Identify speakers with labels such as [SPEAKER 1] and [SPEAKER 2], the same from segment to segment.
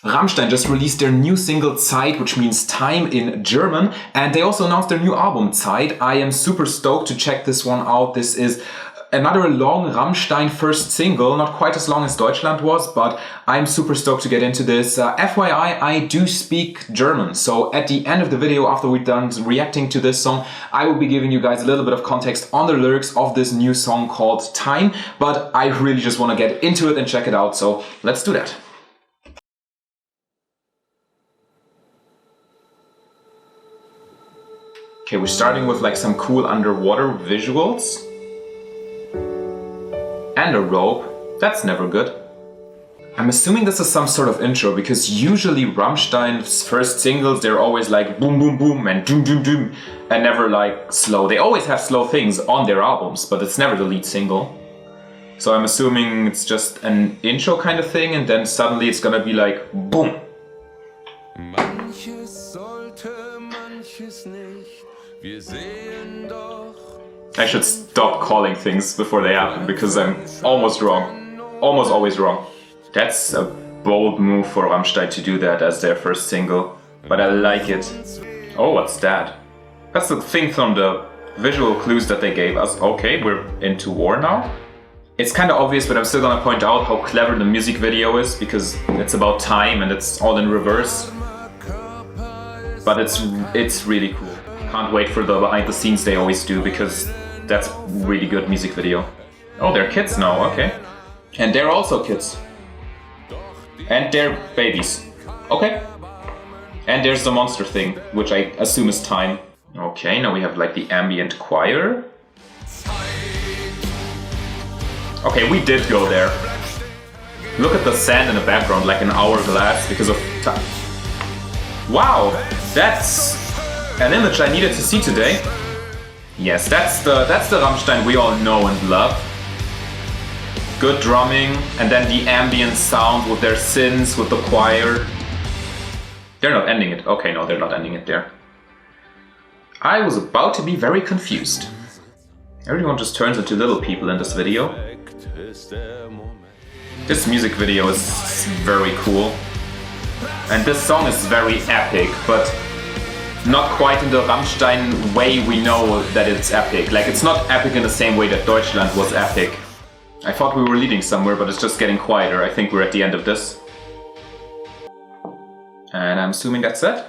[SPEAKER 1] Rammstein just released their new single Zeit, which means time in German, and they also announced their new album Zeit. I am super stoked to check this one out. This is another long Rammstein first single, not quite as long as Deutschland was, but I'm super stoked to get into this. FYI, I do speak German, so at the end of the video, after we're done reacting to this song, I will be giving you guys a little bit of context on the lyrics of this new song called Time, but I really just want to get into it and check it out, so let's do that. Okay, we're starting with like some cool underwater visuals. And a rope. That's never good. I'm assuming this is some sort of intro because usually Rammstein's first singles, they're always like boom boom boom and doom doom doom and never like slow. They always have slow things on their albums, but it's never the lead single. So I'm assuming it's just an intro kind of thing and then suddenly it's gonna be like boom. I should stop calling things before they happen because I'm almost wrong. Almost always wrong. That's a bold move for Rammstein to do that as their first single, but I like it. Oh, what's that? That's the thing from the visual clues that they gave us. Okay, we're into war now. It's kind of obvious, but I'm still gonna point out how clever the music video is because it's about time and it's all in reverse. But it's really cool. Can't wait for the behind the scenes they always do because that's really good music video. Oh, they're kids now, okay. And they're also kids. And they're babies. Okay. And there's the monster thing, which I assume is time. Okay, now we have like the ambient choir. Okay, we did go there. Look at the sand in the background, like an hourglass because of time. Wow, that's an image I needed to see today. Yes, that's the Rammstein we all know and love. Good drumming, and then the ambient sound with their synths, with the choir. They're not ending it. Okay, no, they're not ending it there. I was about to be very confused. Everyone just turns into little people in this video. This music video is very cool. And this song is very epic, but not quite in the Rammstein way we know that it's epic. Like, it's not epic in the same way that Deutschland was epic. I thought we were leading somewhere, but it's just getting quieter. I think we're at the end of this. And I'm assuming that's it?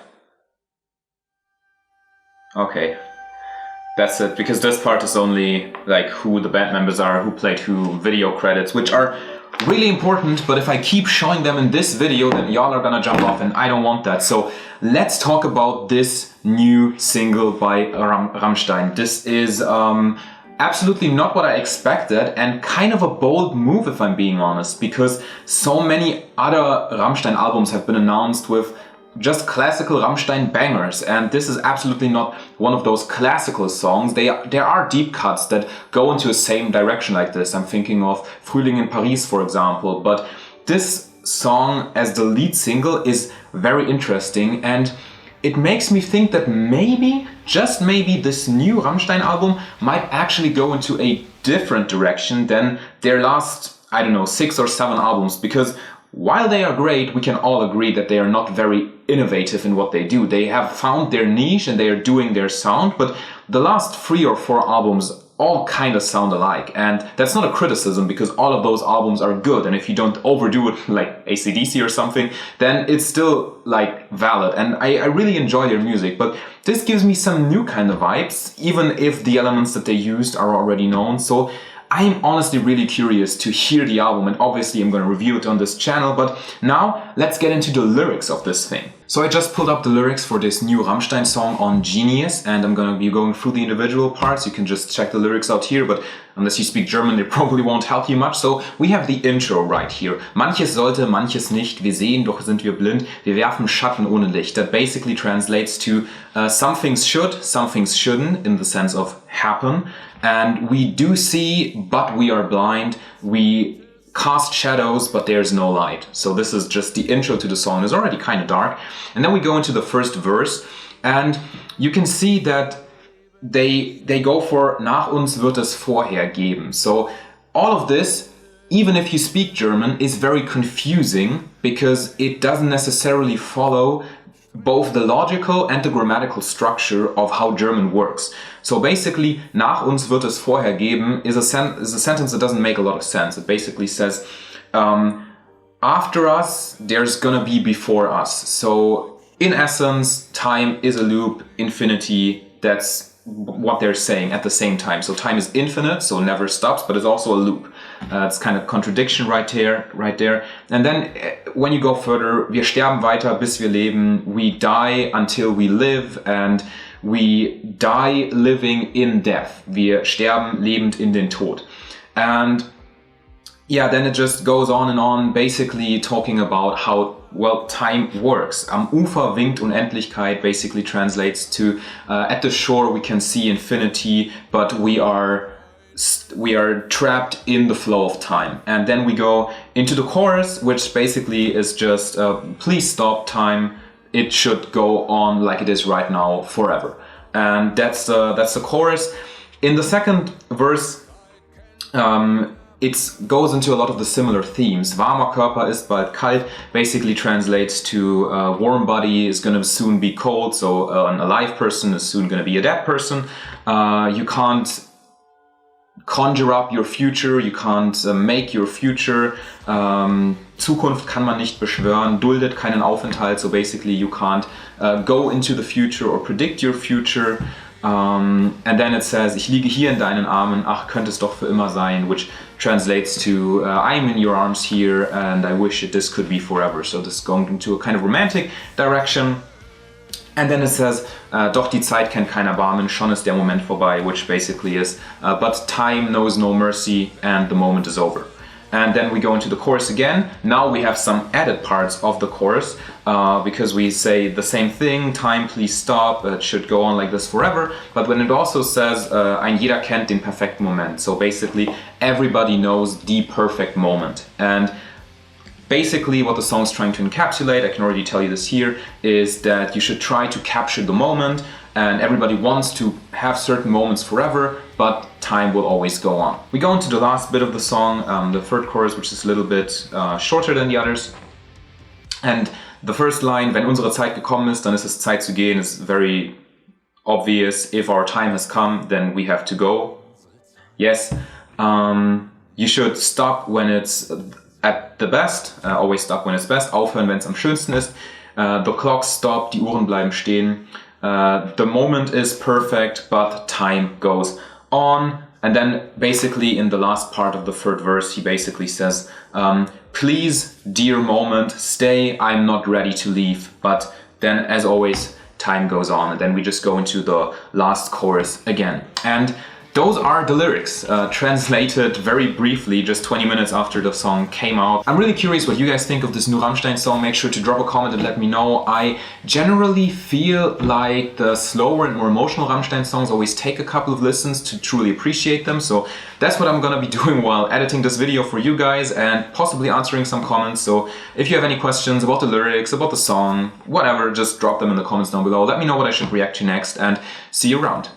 [SPEAKER 1] Okay. That's it, because this part is only like who the band members are, who played who, video credits, which are really important, but if I keep showing them in this video, then y'all are gonna jump off and I don't want that. So let's talk about this new single by Rammstein. This is absolutely not what I expected and kind of a bold move if I'm being honest, because so many other Rammstein albums have been announced with just classical Rammstein bangers, and this is absolutely not one of those classical songs. There are deep cuts that go into the same direction like this. I'm thinking of Frühling in Paris, for example, but this song as the lead single is very interesting, and it makes me think that maybe, just maybe, this new Rammstein album might actually go into a different direction than their last, I don't know, 6 or 7 albums, because while they are great, we can all agree that they are not very innovative in what they do. They have found their niche and they are doing their sound, but the last 3 or 4 albums all kind of sound alike. And that's not a criticism because all of those albums are good. And if you don't overdo it like AC/DC or something, then it's still like valid. And I really enjoy their music, but this gives me some new kind of vibes, even if the elements that they used are already known. So I'm honestly really curious to hear the album, and obviously I'm going to review it on this channel, but now let's get into the lyrics of this thing. So I just pulled up the lyrics for this new Rammstein song on Genius, and I'm going to be going through the individual parts. You can just check the lyrics out here, but unless you speak German, they probably won't help you much. So we have the intro right here. Manches sollte, manches nicht. Wir sehen, doch sind wir blind. Wir werfen Schatten ohne Licht. That basically translates to some things should, some things shouldn't, in the sense of happen. And we do see, but we are blind. We cast shadows, but there's no light. So this is just the intro to the song. It's already kind of dark. And then we go into the first verse, and you can see that they go for nach uns wird es vorher geben. So all of this, even if you speak German, is very confusing because it doesn't necessarily follow both the logical and the grammatical structure of how German works. So basically, nach uns wird es vorher geben is a sentence that doesn't make a lot of sense. It basically says, after us, there's gonna be before us. So in essence, time is a loop, infinity, that's what they're saying at the same time. So time is infinite, so never stops, but it's also a loop. It's kind of contradiction right there. And then when you go further, wir sterben weiter, bis wir leben. We die until we live, and we die living in death. Wir sterben lebend in den Tod. And yeah, then it just goes on and on, basically talking about how, well, time works. Am Ufer winkt Unendlichkeit basically translates to at the shore we can see infinity, but we are trapped in the flow of time. And then we go into the chorus, which basically is just please stop time. It should go on like it is right now forever. And that's the chorus. In the second verse, it goes into a lot of the similar themes. Warmer Körper ist bald kalt basically translates to warm body is going to soon be cold, so an alive person is soon going to be a dead person. You can't conjure up your future, you can't make your future. Zukunft kann man nicht beschwören, duldet keinen Aufenthalt, so basically you can't go into the future or predict your future. And then it says, ich liege hier in deinen Armen, ach, könnte es doch für immer sein, which translates to, I'm in your arms here and I wish that this could be forever. So this is going into a kind of romantic direction. And then it says, doch die Zeit kennt kein Erbarmen, schon ist der Moment vorbei, which basically is, but time knows no mercy and the moment is over. And then we go into the chorus again. Now we have some added parts of the chorus because we say the same thing, time please stop, it should go on like this forever. But when it also says, ein jeder kennt den perfekten Moment. So basically everybody knows the perfect moment. And basically what the song is trying to encapsulate, I can already tell you this here, is that you should try to capture the moment, and everybody wants to have certain moments forever, but time will always go on. We go into the last bit of the song, the third chorus, which is a little bit shorter than the others. And the first line, wenn unsere Zeit gekommen ist, dann ist es Zeit zu gehen, is very obvious. If our time has come, then we have to go. Yes, you should stop when it's at the best, always stop when it's best, aufhören, wenn es am schönsten ist. The clock stopped, die Uhren bleiben stehen. The moment is perfect, but time goes on. And then basically in the last part of the third verse, he basically says, please, dear moment, stay, I'm not ready to leave. But then, as always, time goes on. And then we just go into the last chorus again. And those are the lyrics, translated very briefly, just 20 minutes after the song came out. I'm really curious what you guys think of this new Rammstein song. Make sure to drop a comment and let me know. I generally feel like the slower and more emotional Rammstein songs always take a couple of listens to truly appreciate them. So that's what I'm gonna be doing while editing this video for you guys and possibly answering some comments. So if you have any questions about the lyrics, about the song, whatever, just drop them in the comments down below. Let me know what I should react to next, and see you around.